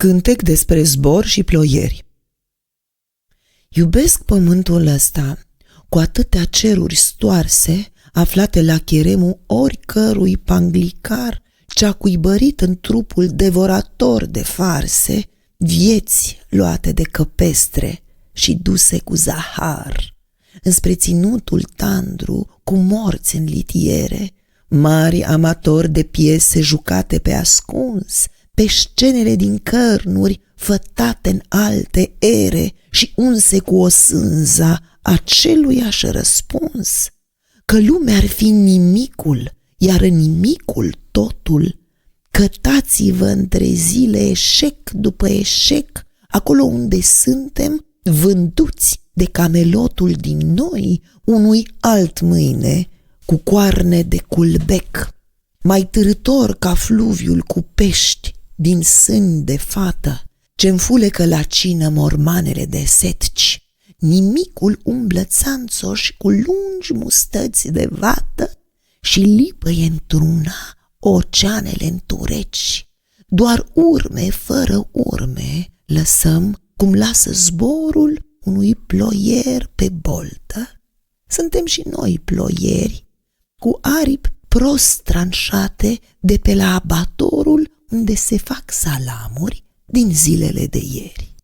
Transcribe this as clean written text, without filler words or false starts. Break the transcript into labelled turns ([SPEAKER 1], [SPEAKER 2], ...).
[SPEAKER 1] Cântec despre zbor și ploieri. Iubesc pământul ăsta, cu atâtea ceruri stoarse, aflate la cheremul oricărui panglicar ce-a cuibărit în trupul devorator de farse vieți luate de căpestre și duse cu zahar, înspre ținutul tandru cu morți în litiere, mari amatori de piese jucate pe ascuns, pe scenele din cărnuri fătate în alte ere și unse cu o sânza aceluiași răspuns, că lumea ar fi nimicul, iar în nimicul totul. Cătați-vă între zile eșec după eșec, acolo unde suntem vânduți de camelotul din noi unui alt mâine, cu coarne de culbec, mai târător ca fluviul cu pești din sâni de fată, ce înfulecă la cină mormanele de setci. Nimicul umblă țanțoși cu lungi mustăți de vată și lipăie într-una oceanele întureci. Doar urme fără urme lăsăm, cum lasă zborul unui ploier pe boltă. Suntem și noi ploieri, cu aripi prost tranșate de pe la abatorul unde se fac salamuri din zilele de ieri.